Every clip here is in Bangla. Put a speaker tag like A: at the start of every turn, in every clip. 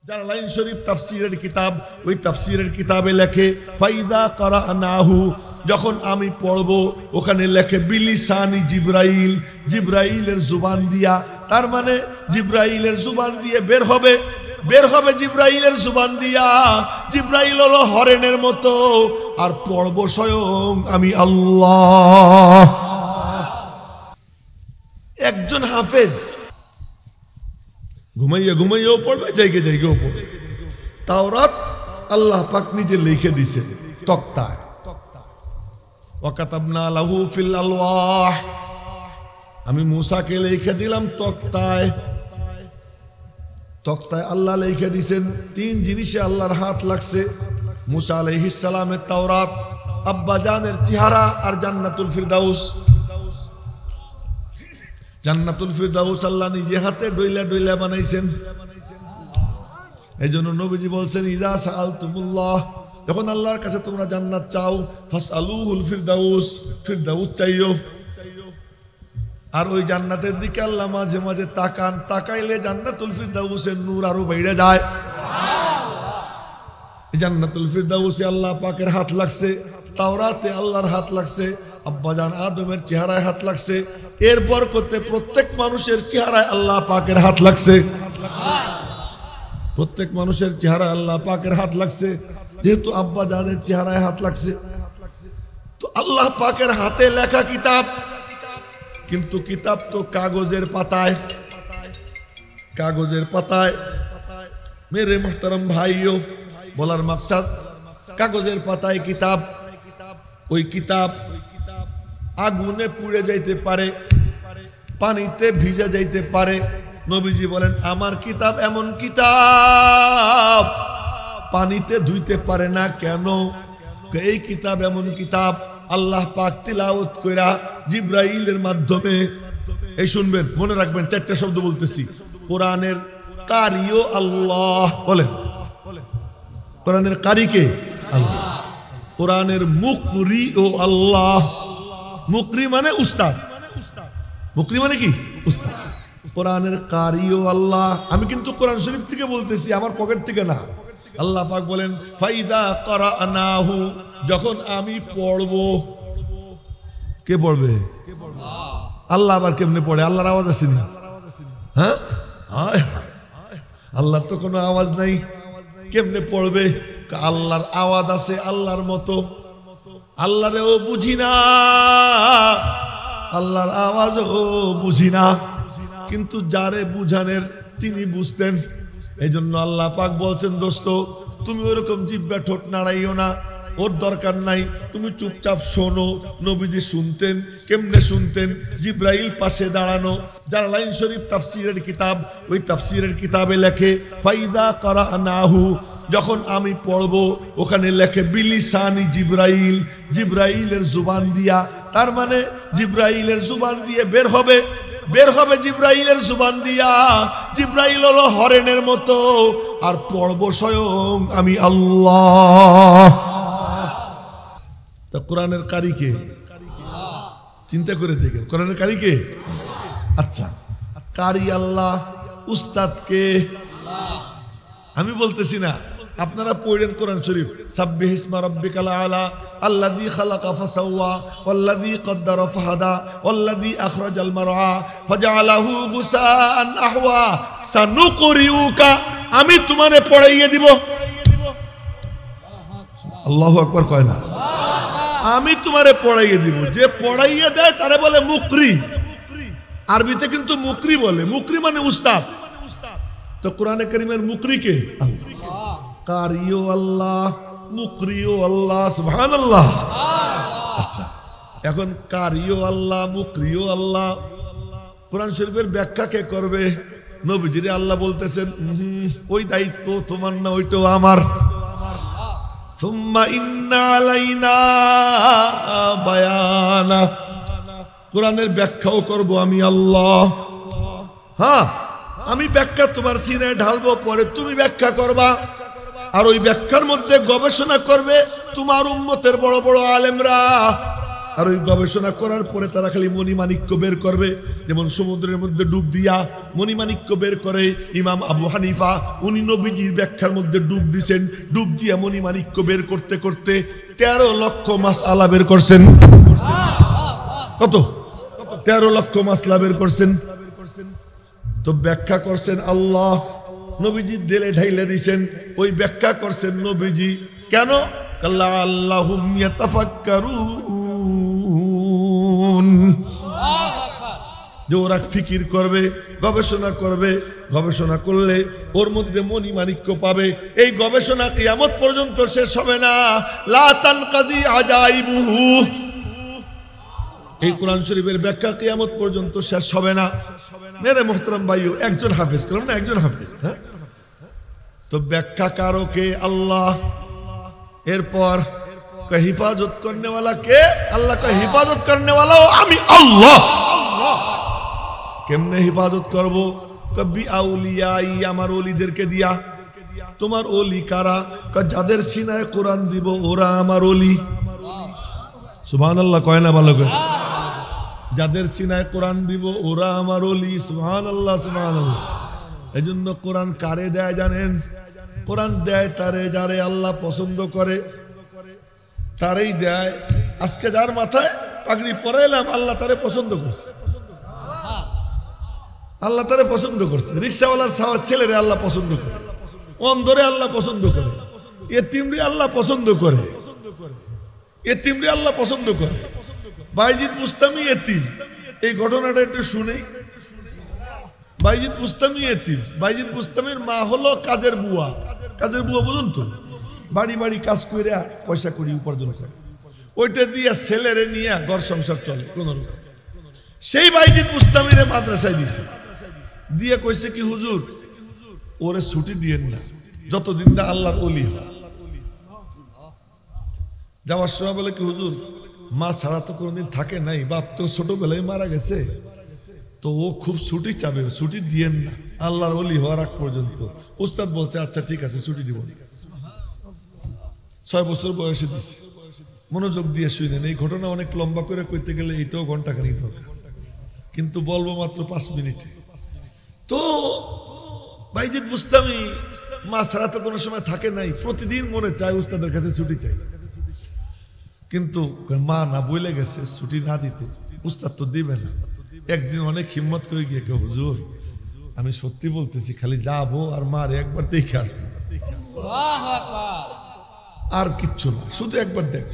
A: জালালাইন শরীফ তাফসীরের কিতাব, ওই তাফসীরের কিতাবে লেখে ফাইদা কারানাহু, যখন আমি পড়ব ওখানে লেখে বিলিসানি জিব্রাইল, জিব্রাইলের জুবান দিয়া, তার মানে জিব্রাইলের জুবান দিয়ে বের হবে জিব্রাইলের জুবান দিয়া। জিব্রাইল হলো হরেনের মতো, আর পড়ব স্বয়ং আমি আল্লাহ। একজন হাফেজ ঘুমাইয়াও পড়বে, জায়গাও পড়বে। তাওরাত আল্লাহ পাক নিজে লিখে দিয়েছেন তক্তায়, ওয়াকাতাবনা লাহু ফিল আলওয়াহ, আমি মূসাকে লিখে দিলাম তক্তায়। আল্লাহ লিখে দিয়েছেন। তিন জিনিসে আল্লাহর হাত লাগছে, মূসা আলাইহিস সালামের তাওরাত, আব্বা জানের চেহারা, আর জান্নাতুল ফিরদাউস। জান্নাতুল ফিরদাউস আল্লাহ নিজে হাতে ডইলা বানাইছেন। এই জন্য নবীজি বলছেন ইযা সাআলতুমুল্লাহ, যখন আল্লাহর কাছে তোমরা জান্নাত চাও, ফাসআলুহুল ফিরদাউস, ফিরদাউস চাইও। আর ওই জান্নাতের দিকে আল্লাহ মাঝে মাঝে তাকান, তাকাইলে জান্নাতুল ফিরদাউসের নূর আরো বেড়ে যায়। জান্নাতুল ফিরদাউসে আল্লাহ পাকের হাত লাগছে, তাওরাতে আল্লাহর হাত লাগছে, আব্বাজান আদমের চেহারায় হাত লাগছে। এরপর করতে প্রত্যেক মানুষের চেহারায় আল্লাহ পাকের হাত লাগছে, প্রত্যেক মানুষের চেহারায় আল্লাহ পাকের হাত লাগছে। যেহেতু আব্বাজানের চেহারায় হাত লাগছে, তো আল্লাহ পাকের হাতে লেখা কিতাব, কিন্তু কিতাব তো কাগজের পাতায়। মেরে মুহতারাম ভাইও, বলার মাকসাদ কাগজের পাতায় কিতাব, ওই কিতাব আগুনে পুড়ে যাইতে পারে, পানিতে ভিজে যাইতে পারে। নবীজি বলেন আমার কিতাব এমন কিতাব পানিতে ধুইতে পারে না। কেন? এই কিতাব এমন কিতাব আল্লাহ পাক তিলাওয়াত কইরা জিব্রাইলের মাধ্যমে, এই শুনবেন, মনে রাখবেন, চারটা শব্দ বলতেছি। কোরআনের কারিও আল্লাহ, বলেন কোরআনের কারি কে? আল্লাহ। কোরআনের মুকরি ও আল্লাহ। মুকরি মানে উস্তাদ, মুকরি মানে কি? উস্তাদ। কোরআনের কারিও আল্লাহ। আমি কিন্তু কোরআন শরীফ থেকে বলতেছি, আমার পকেট থেকে না। আল্লাহ পাক বলেন ফাইদা কারানাহু, যখন আমি পড়ব। কে পড়বে? আল্লাহ। আবার কেমনে পড়ে? আল্লাহর আওয়াজ আছে না? হ্যাঁ, আল্লাহর তো কোনো আওয়াজ নাই, কেমনে পড়বে? আল্লাহর আওয়াজ আছে আল্লাহর মতো। আল্লাহরেও বুঝি না, আল্লাহর আওয়াজও বুঝি না, কিন্তু যারে বুঝানের তিনি বুঝতেন। এই জন্য আল্লাহ পাক বলছেন দোস্ত, তুমি ওরকম জিহ্বা ঠোঁট নাড়াইও না, ওর দরকার নাই, তুমি চুপচাপ শোনো। নবীজি শুনতেন, কেমনে শুনতেন? জিব্রাইল পাশে দাঁড়ানো। জালালাইন শরীফ তাফসীরের কিতাব, ওই তাফসীরের কিতাবে লেখে ফাইদা কারানাহু, যখন আমি পড়ব ওখানে লেখে বিলিসানি জিব্রাইল, জিব্রাইলের জুবান দিয়া, তার মানে জিব্রাইলের জুবান দিয়ে বের হবে জিব্রাইলের জুবান দিয়া। জিব্রাইল হলো হরেনের মতো, আর পড়ব স্বয়ং আমি আল্লাহ। তা কোরআনের কারি কে? চিন্তা করে দেখেন, কোরআনের কারি কে? আচ্ছা, কারি আল্লাহ, উস্তাদ কে? আমি বলতেছি না, আপনারা পড়েন কোরআন শরীফ। সাব্বিহ ইসমা রাব্বিকাল আলা আল্লাযী খালাকা ফাসাওয়া ওয়াল্লাযী কদ্দারা ফাহাদা ওয়াল্লাযী আখরাজাল মারআ ফাজআলাহু গুসাআন আহওয়া সানুকরিউকা, আমি তোমারে পড়াইয়ে দিব। আল্লাহু আকবার কয় না? আমি তোমারে পড়াইয়ে দিব। যে পড়াইয়ে দেয় তারে বলে মুকরি। আরবিতে কিন্তু মুকরি বলে, মুকরি মানে উস্তাদ। তো কোরআনে কারীমের মুকরি কে? কারিও আল্লাহ, মুকরিও আল্লাহ, সুবহানাল্লাহ। আচ্ছা, এখন কারিও আল্লাহ, মুকরিও আল্লাহ, কোরআন শরীফের ব্যাখ্যা কে করবে? নবীজিরে আল্লাহ বলতেছেন ওই দায়িত্ব তোমার না, ওইটাও আমার। সুম্মা ইন্না আলাইনা বায়ানা, কোরআনের ব্যাখ্যাও করব আমি আল্লাহ। হ্যাঁ, আমি ব্যাখ্যা তোমার সিনায় ঢালবো, পরে তুমি ব্যাখ্যা করবা। আর ওই ব্যাখ্যার মধ্যে গবেষণা করবে তোমার উম্মতের বড় বড় আলেমরা। আর ওই গবেষণা করার পরে তারা খালি মণিমাণিক্য বের করবে, যেমন সমুদ্রের মধ্যে ডুব দিয়া মণিমাণিক্য বের করে। ইমাম আবু হানিফা উনি নবীজির ব্যাখ্যার মধ্যে ডুব দিছেন, ডুব দিয়া মণিমাণিক্য বের করতে করতে 13 লক্ষ মাসআলা বের করছেন। কত? 13 লক্ষ মাসলা বের করছেন। তো ব্যাখ্যা করছেন আল্লাহ, নবীজি দিলে ঢাইলে দিছেন, ওই ব্যাখ্যা করছেন নবীজি। কেন? আল্লাহুম ইয়াতাফাক্কারুন, যে ওরা ফিকির করবে, গবেষণা করবে, গবেষণা করলে ওর মধ্যে মণিমাণিক্য পাবে। এই গবেষণা কিয়ামত পর্যন্ত শেষ হবে না। লা তানকাজি আজাইবুহু, এই কোরআন শরীফের ব্যাখ্যা কিয়ামত পর্যন্ত শেষ হবে না। মেরে মোহতারাম ভাইও, একজন হাফেজ করলাম না, একজন হাফেজ, হ্যাঁ? তো ব্যাখ্যা কারো কে? আল্লাহ। এরপর হিফাজত করনে वाला কে? আল্লাহ। হিফাজত করনে वाला আমি আল্লাহ। কেমনে হিফাজত করব? কবি আউলিয়াই, আমার ওলিদেরকে দিয়া। তোমার ওলি কারা? যাদের সিনায় কোরআন দিব ওরা আমার ওলি। সুবহানাল্লাহ কয় না ভালো করে? যাদের সিনায় কোরআন দিব ওরা আমার ওলি। সুবহানাল্লাহ সুবহানাল্লাহ। এজন্য কোরআন কারে দেয় জানেন? কোরআন দেয় তারে যারে আল্লাহ পছন্দ করে, তারেই দেয়। আজকে যার মাথায় পাগড়ি পরাইলাম আল্লাহ তারে পছন্দ করছে, আল্লাহ তারে পছন্দ করছে। রিকশাওয়ালার ছেলেরে আল্লাহ পছন্দ করে, অন্ধরে আল্লাহ পছন্দ করে, এতিমরে আল্লাহ পছন্দ করে, এতিমরে আল্লাহ পছন্দ করে। বাইজিদ বুস্তামি এতিম, এই ঘটনাটা একটু শুনেই। বাইজিদ বুস্তামি এতিম। বাইজিদ বুস্তামির মা হলো কাজের বুয়া। কাজের বুয়া বুঝুন তো, বাড়ি বাড়ি কাজ করে পয়সা করি উপার্জন করে, ওইটা দিয়ে ছেলেরে নিয়ে ঘর সংসার চলে কোন। সেই বাইজিদ বুস্তামিরে মাদ্রাসায় দিছে, দিয়ে কইছে কি হুজুর ওরে ছুটি দিয়েন না যতদিন না আল্লাহর ওলি হয়। যাওয়ার সময় বলে কি হুজুর মা ছাড়া তো কোনোদিন থাকে নাই, বাপ তো ছোটবেলায় মারা গেছে, তো ও খুব ছুটি চাবে, ছুটি দিয়েন না আল্লাহর ওলি হওয়ার আগ পর্যন্ত। উস্তাদ বলছে আচ্ছা ঠিক আছে ছুটি দিব। 6 বছর বয়সে দিছে। মনোযোগ দিয়ে শুনেন, এই ঘটনা অনেক লম্বা করে কইতে গেলে এইটাও ঘন্টাখানিক দরকার, কিন্তু বলবো মাত্র 5 মিনিটে। তো বাইজিদ বুস্তামি মা ছাড়া তো কোনো সময় থাকে নাই, প্রতিদিন মনে চায় উস্তাদের কাছে ছুটি চাই, কিন্তু মা না বলে গেছে ছুটি না দিতে, উস্তাদ তো দিবে না। একদিন অনেক হিম্মত করে গিয়ে কে হুজুর আমি সত্যি বলতেছি খালি যাবো আর মারে একবার দেখে আসবো, আর কিচ্ছু না, শুধু একবার দেখ।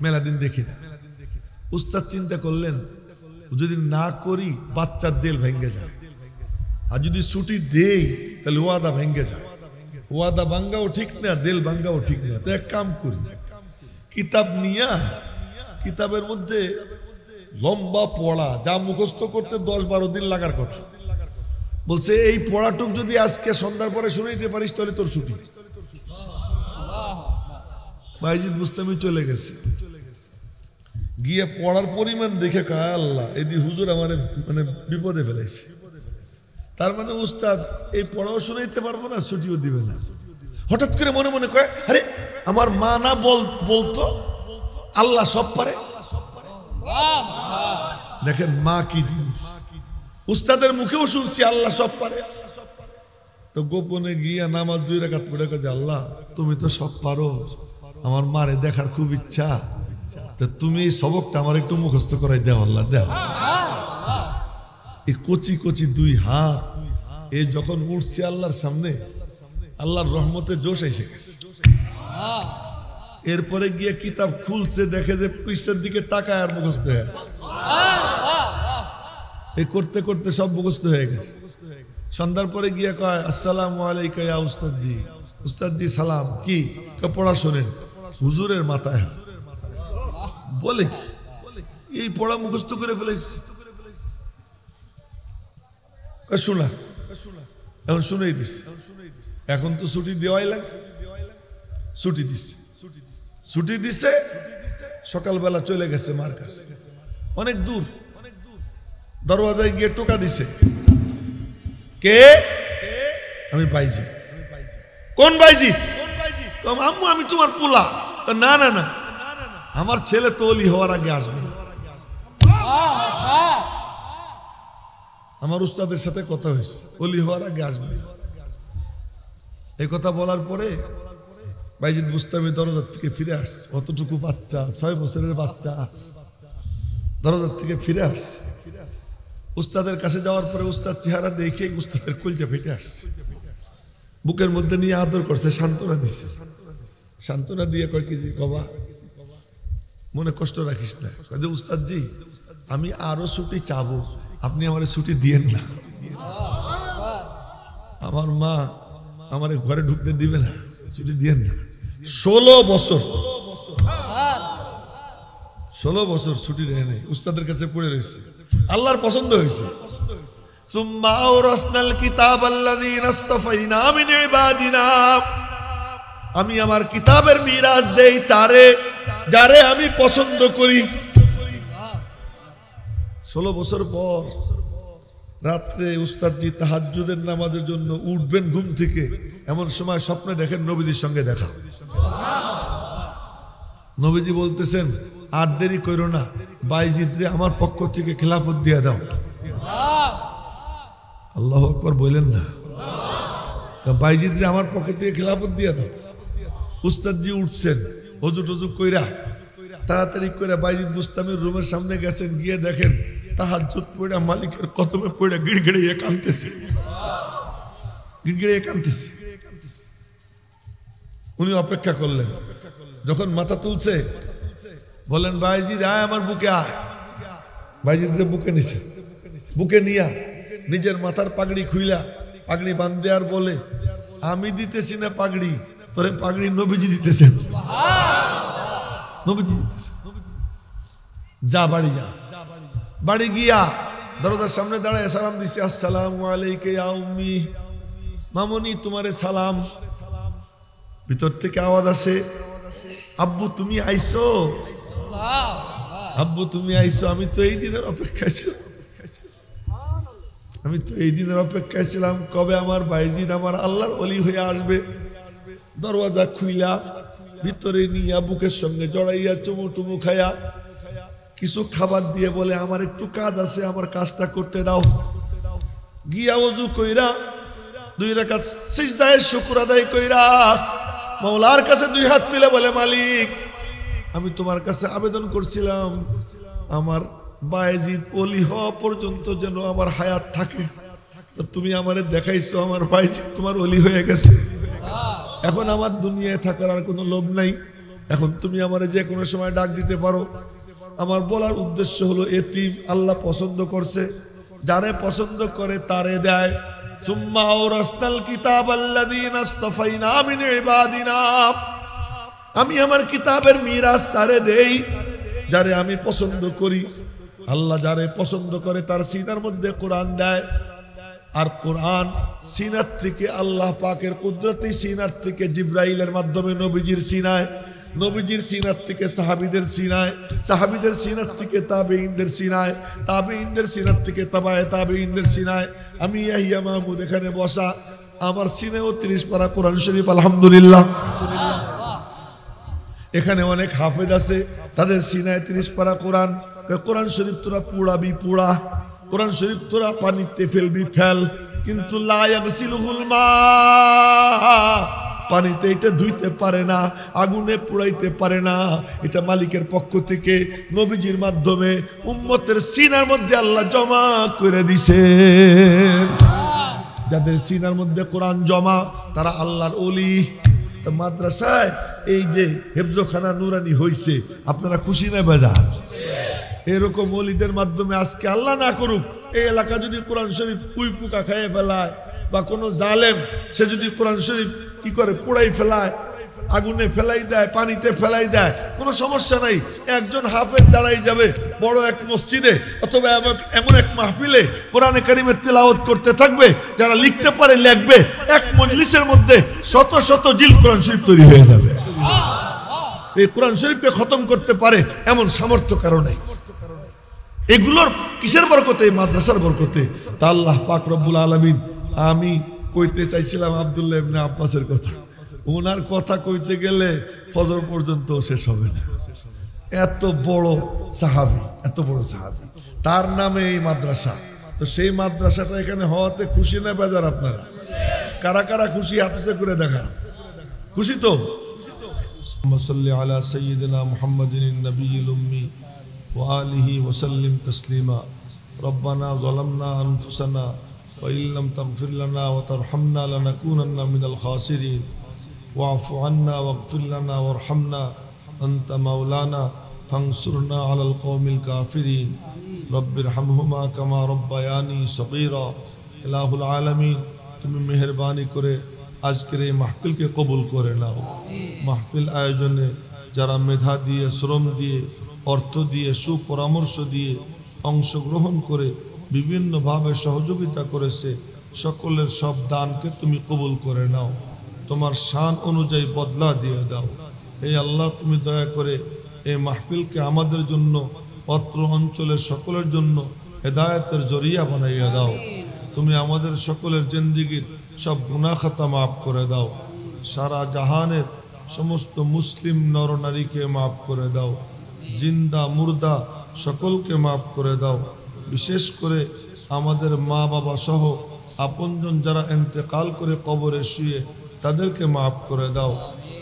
A: মেলা দিন দেখি না। উস্তাদ চিন্তা করলেন যদি না করি বাচ্চার দিল ভেঙে যায়, আর যদি ছুটি দেই তাহলে ওয়াদা ভেঙে যায়। ওয়াদা ভাঙ্গাও ঠিক না, দিল ভাঙ্গাও ঠিক না। তো এক কাম করি, কিতাব নিয়া কিতাবের মধ্যে লম্বা পড়া, যা মুখস্থ করতে 10-12 দিন লাগার কথা, বলছে এই পড়াটুক যদি আজকে সন্ধ্যার পরে শুনাইতে পারিস তাহলে তোর ছুটি। বাইজিদ বুস্তামি চলে গেছে, গিয়ে পড়ার পরিমাণ দেখে কয় আল্লাহ এদি হুজুর আমার মানে বিপদে ফেলেছে। তার মানে উস্তাদ এই পড়াও শুনাইতে পারবো না, ছুটিও দিবে না। হঠাৎ করে মনে মনে কয় আরে আমার মা না বলতো আল্লাহ সব পারে। দেখেন মা কি জিনিস, উস্তাদের মুখেও শুনছি আল্লাহ সব পারে। তো গোপনে গিয়া নামাজ 2 রাকাত পড়ে কয় আল্লাহ তুমি তো সব পারো, আমার মারে দেখার খুব ইচ্ছা, তো তুমি এই সবকটা আমার একটু মুখস্থ করাই দাও আল্লাহ দাও। এই কচি কচি 2 হাত এই যখন উঠছে আল্লাহর সামনে, আল্লাহর রহমতে জোশ এসে গেছে। এরপরে গিয়ে কিতাব খুলছে, দেখে যে পৃষ্ঠার দিকে তাকায় আর মুখস্থ হয়ে এই করতে করতে সব মুখস্থ হয়ে গেছে। সন্ধ্যার পরে গিয়ে কয় আসসালামু আলাইকা ইয়া উস্তাদজি। উস্তাদজি সালাম। কি? পড়া শোনেন। হুজুরের মাথায় বলে কি এই পড়া মুখস্থ করে ফেলেছি। শোনা এখন শুনেই দিস, এখন তো ছুটি দেওয়াই লাগে। ছুটি দিছে, ছুটি দিছে, সকালবেলা চলে গেছে মার কাছে, অনেক দূর। দরওয়াজায় গিয়ে টোকা দিছে, কে? আমি বাইজি। কোন বাইজি? আম্মু আমি তোমার পোলা। না না না আমার ছেলে তো ওলি হওয়ার আগে আসবে না। আমার উস্তাদের সাথে কথা হয়েছে, ওলি হওয়ার আগে আসবে। এই কথা বলার পরে বাইজিদ বুস্তামি দরজার থেকে ফিরে আসছে। অতটুকু বাচ্চা, 6 বছরের বাচ্চা দরজার থেকে ফিরে আসছে। উস্তাদের কাছে যাওয়ার পরে উস্তাদ চেহারা দেখে উস্তাদের কলজা ফেটে আসছে। বুকের মধ্যে নিয়ে আদর করছে, সান্ত্বনা দিছে। সান্ত্বনা দিয়ে কয় কি, বাবা মনে কষ্ট রাখিস না। উস্তাদ জি, আমি আরো ছুটি চাবো, আপনি আমার ছুটি দিয়েন না। আমার মা আমার ঘরে ঢুকতে দিবে না, ছুটি দিয়েন না। 16 বছর ছুটি দেয় নাই, উস্তাদের কাছে পড়ে রয়েছে। আল্লাহর পছন্দ হয়েছে। সুম্মা আওরাসনাল কিতাবাল্লাযীনা ইসতাফাইনা মিন ইবাদিনা, আমি আমার কিতাবের মিরাজ দেই তারে যারে আমি পছন্দ করি। 16 বছর পর রাত্রে উস্তাদজি তাহাজ্জুদের নামাজের জন্য উঠবেন ঘুম থেকে, এমন সময় স্বপ্নে দেখেন নবীজির সঙ্গে দেখা। নবীজি বলতেছেন, আর দেরি করো না, বাইজিদরে আমার পক্ষ থেকে খেলাফত দিয়ে দাও। আল্লাহু আকবার বলেন না, বাইজিদরে আমার পক্ষ থেকে খেলাফত দিয়ে দাও। উস্তাদজি উঠছেন, ওযু টযু কইরা তাড়াতাড়ি করে বাইজিদ বুস্তামির রুমের সামনে গেছেন। গিয়ে দেখেন তাহাজ্জুদ পড়া মালিকের কদমে পড়ে গিড়গিড়িয়ে কাঁদতেছে, গিড়গিড়িয়ে কাঁদতেছে। উনি অপেক্ষা করলেন। যখন মাথা তুলছে বলেন, বাইজিদ আয় আমার বুকে আয়। বাইজিদরে বুকে নিছে, বুকে নিয়া নিজের মাথার পাগড়ি খুইলা পাগড়ি বাঁধে আর বলে, আমি দিতেছি না পাগড়ি, তোরে পাগড়ি নবীজি দিতেছেন, নবীজি দিতেছেন। যা বাড়ি যা। বাড়ি গিয়া দরজার সামনে দাঁড়ায় সালাম দিছে, আসসালামু আলাইকা ইয়া উম্মি, মামুনি তোমারে সালাম। ভিতর থেকে আওয়াজ আসে, আব্বু তুমি আইছো, আব্বু তুমি আইছো। আমি তো এই দিনের অপেক্ষায় ছিলাম, আমি তো এই দিনের অপেক্ষায় ছিলাম, কবে আমার বাইজিদ আমার আল্লাহর ওলি হয়ে আসবে। দরওয়াজা খুইলা ভিতরে নিয়ে বুকের সঙ্গে জড়াইয়া চুমু টুমু খায়া কিছু খাবার দিয়ে বলে, আমার একটু কাজ আছে, আমার কাজটা করতে দাও। গিয়া ওযু কইরা 2 রাকাত সিজদায় শুকর আদায় কইরা মাওলার কাছে 2 হাত তুলে বলে, মালিক আমি তোমার কাছে আবেদন করছিলাম আমার বাইজিদ ওলি হওয়া পর্যন্ত যেন আমার হায়াত থাকে। তো তুমি আমারে দেখাইছো আমার বাইজিদ তোমার ওলি হয়ে গেছে। এখন আমার দুনিয়ায় থাকার আর কোনো লোভ নাই, এখন তুমি আমারে যে কোনো সময় ডাক দিতে পারো। আমার বলার উদ্দেশ্য হলো, এতিম আল্লাহ পছন্দ করছে, যারে পছন্দ করে তারে দেয়। সুম্মা আওরাসনাল কিতাবাল্লাযীনা ইসতাফাইনা মিন ইবাদিনা, আমি আমার কিতাবের মিরাজ তারে দেই যারে আমি পছন্দ করি। আল্লাহ যারে পছন্দ করে তার সিনার মধ্যে কোরআন দেয়। আর কোরআন সিনার থেকে আল্লাহ পাকের কুদরতি সিনার থেকে জিব্রাইলের মাধ্যমে নবীজির সিনায়, নবীজির সিনার থেকে সাহাবীদের সিনায়, সাহাবীদের সিনার থেকে তাবেঈনদের সিনায়, তাবেঈনদের সিনার থেকে তাবায়ে তাবেঈনদের সিনায়। আমি ইয়াহিয়া মাহমুদ এখানে বসা, আমার সিনেও 30 পারা কোরআন শরীফ আলহামদুলিল্লাহ। এখানে অনেক হাফেজ আছে, তাদের সিনায় 30 পারা কোরআন। কোরআন শরীফ তোরা পুড়াবি পুড়া, কোরআন শরীফ তোরা পানিতে ফেলবি ফেল, কিন্তু লা ইয়াগসিলুহুল মা, পানিতে এটা ধুইতে পারে না, আগুনে পুড়াইতে পারে না। এটা মালিকের পক্ষ থেকে নবীজির মাধ্যমে উম্মতের সিনার মধ্যে আল্লাহ জমা করে দিছে। যাদের সিনার মধ্যে কোরআন জমা তারা আল্লাহর ওলি। মাদ্রাসায় এই যে হেফজখানা নুরানি হইছে, আপনারা খুশি না বেজার? এরকম ওলিদের মাধ্যমে আজকে আল্লাহ না করুক এই এলাকা যদি কোরআন শরীফ কুই পোকা খাইয়ে ফেলায়, বা কোনো জালেম সে যদি কোরআন শরীফ কি করে পোড়াই ফেলায়, আগুনে ফেলাই দেয়, পানিতে ফেলাই দেয়, কোনো সমস্যা নাই। একজন হাফেজ দাঁড়াই যাবে বড় এক মসজিদে অথবা এমন এক মাহফিলে কোরআনে কারিমের তিলাওয়াত করতে থাকবে, যারা লিখতে পারে লিখবে, এক মজলিসের মধ্যে শত শত জিল কোরআন শরীফ তৈরি হয়ে যাবে। এই কোরআন শরীফকে খতম করতে পারে এমন সামর্থ্য কারো নাই। এগুলোর কিসের বরকতে? মাদ্রাসার বরকতে। তা আল্লাহ পাক রব্বুল আলামিন, আমি কইতে চাইছিলাম আব্দুল্লাহ ইবনে আব্বাসের কথা, ওনার কথা কইতে গেলে ফজর পর্যন্ত শেষ হবে না। এত বড় সাহাবী, এত বড় সাহাবী, তার নামে এই মাদ্রাসা। তো সেই মাদ্রাসাটা এখানে হওয়াতে খুশি না বেজার আপনারা? কারা কারা খুশি হাতে করে দেখা? খুশি তো? সাল্লি আলা সাইয়্যিদিনা মুহাম্মাদিন নবিয়্যিল উম্মি ওয়া আলিহি ওয়া সাল্লিম তাসলিমা। রব্বানা যালামনা আনফুসানা ওয়া ইল্লাম তাগফির লানা ওয়া তারহামনা লানাকুনান্না মিনাল খাসিরিন ওয়া'ফু আন্না ওয়াগফির লানা ওয়ারহামনা আনতা মাওলানা ফানসুরনা আলাল কওমিল কাফিরিন। রব্বিরহামহুমা কামা রব্বায়ানি সগীরা। ইলাহুল আলামিন, তুমি মেহেরবানি করে আজকের এই মাহফিলকে কবুল করে নাও। মাহফিল আয়োজনে যারা মেধা দিয়ে, শ্রম দিয়ে, অর্থ দিয়ে, সুপরামর্শ দিয়ে, অংশগ্রহণ করে বিভিন্নভাবে সহযোগিতা করেছে, সকলের সব দানকে তুমি কবুল করে নাও। তোমার শান অনুযায়ী বদলা দিয়ে দাও। এই আল্লাহ, তুমি দয়া করে এই মাহফিলকে আমাদের জন্য, অত্র অঞ্চলের সকলের জন্য হেদায়েতের জরিয়া বানাইয়া দাও। তুমি আমাদের সকলের জিন্দেগীর সব গুনাহ খাতা মাফ করে দাও। সারা জাহানের সমস্ত মুসলিম নরনারীকে মাফ করে দাও। জিন্দা মুর্দা সকলকে মাফ করে দাও। বিশেষ করে আমাদের মা বাবা সহ আপনজন যারা ইন্তেকাল করে কবরে শুয়ে, তাদেরকে মাফ করে দাও।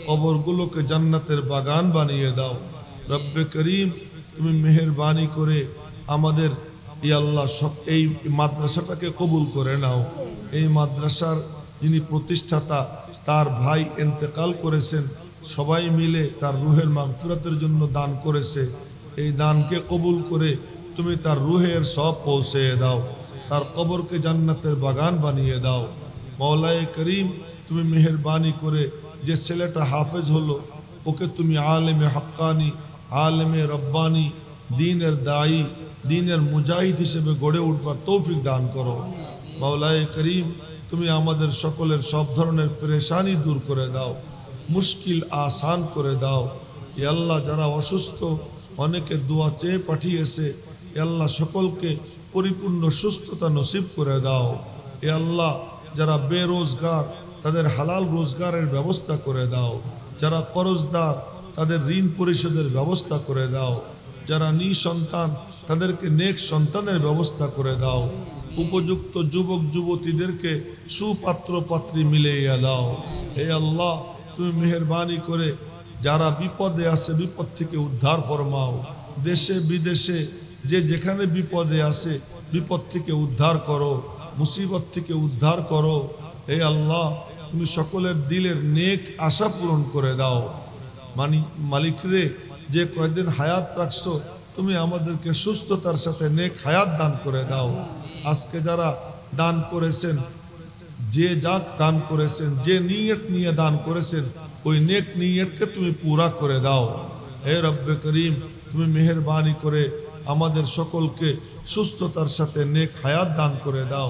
A: কবরগুলোকে জান্নাতের বাগান বানিয়ে দাও। রব্বে করিম, তুমি মেহেরবানি করে আমাদের আল্লাহ সব এই মাদ্রাসাটাকে কবুল করে নাও। এই মাদ্রাসার যিনি প্রতিষ্ঠাতা, তার ভাই ইন্তেকাল করেছেন, সবাই মিলে তার রুহের মাগফিরাতের জন্য দান করেছে। এই দানকে কবুল করে তুমি তার রুহের সব পৌঁছে দাও। তার কবরকে জান্নাতের বাগান বানিয়ে দাও। মওলায়ে করিম, তুমি মেহেরবানি করে যে ছেলেটা হাফেজ হলো, ওকে তুমি আলেমে হাক্কানি, আলেমে রব্বানি, দ্বীনের দায়ী, দ্বীনের মুজাহিদ হিসেবে গড়ে উঠবার তৌফিক দান করো। মওলায়ে করিম, তুমি আমাদের সকলের সব ধরনের পেরেশানি দূর করে দাও, মুশকিল আসান করে দাও। এ আল্লাহ, যারা অসুস্থ, অনেকে দোয়া চেয়ে পাঠিয়েছে, এ আল্লাহ সকলকে পরিপূর্ণ সুস্থতা নসিব করে দাও। এ আল্লাহ, যারা বেরোজগার, তাদের হালাল রোজগারের ব্যবস্থা করে দাও। যারা কর্জদার, তাদের ঋণ পরিশোধের ব্যবস্থা করে দাও। যারা নিঃসন্তান, তাদেরকে নেক সন্তানের ব্যবস্থা করে দাও। উপযুক্ত যুবক যুবতীদেরকে সুপাত্র পাত্রী মিলিয়ে দাও। হে আল্লাহ, তুমি মেহেরবানি করে যারা বিপদে আছে, বিপদ থেকে উদ্ধার ফরমাও। দেশে বিদেশে যে যেখানে বিপদে আছে, বিপদ থেকে উদ্ধার করো, মুসিবত থেকে উদ্ধার করো। হে আল্লাহ, তুমি সকলের দিলের নেক আশা পূরণ করে দাও। মালিক রে, যে কয়েকদিন হায়াত রাখছো, তুমি আমাদেরকে সুস্থতার সাথে নেক হায়াত দান করে দাও। আজকে যারা দান করেছেন, যে যাক দান করেছেন, যে নিয়ত নিয়ে দান করেছেন, ওই নেক নিয়তকে তুমি পুরা করে দাও। হে রব্বে করিম, তুমি মেহেরবানি করে আমাদের সকলকে সুস্থতার সাথে নেক হায়াত দান করে দাও।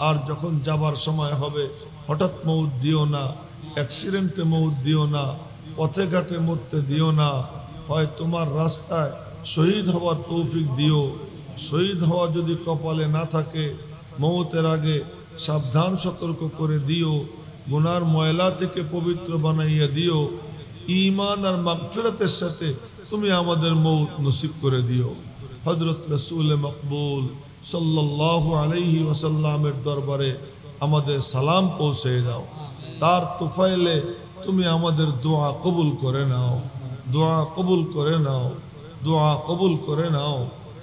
A: আর যখন যাবার সময় হবে, হঠাৎ মৌত দিও না, অ্যাক্সিডেন্টে মৌত দিও না, পথে ঘাটে মরতে দিও না। হয় তোমার রাস্তায় শহীদ হওয়ার তৌফিক দিও। শহীদ হওয়া যদি কপালে না থাকে, মৌতের আগে সাবধান সতর্ক করে দিও। গুনার ময়লা থেকে পবিত্র বানাইয়া দিও। ঈমান আর মাগফিরাতের সাথে তুমি আমাদের মৌত নসিব করে দিও। হযরত রাসূল মকবুল সাল্লাল্লাহু আলাইহি ওয়াসাল্লামের দরবারে আমাদের সালাম পৌঁছে দাও। তার তুফাইলে তুমি আমাদের দোয়া কবুল করে নাও, দোয়া কবুল করে নাও, দোয়া কবুল করে নাও।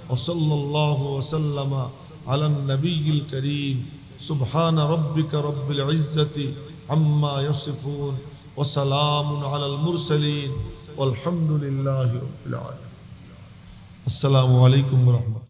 A: ওয়াসাল্লাল্লাহু ওয়াসাল্লামা আলান নবিয়্যিল করিম। সুবহান রাব্বিকা রাব্বিল ইজ্জাতি আম্মা ইয়াসিফুন ওয়া সালামুন আলাল মুরসালিন ওয়ালহামদুলিল্লাহি রাব্বিল আলামিন। আসসালামু আলাইকুম ওয়া রাহমাতুল্লাহ।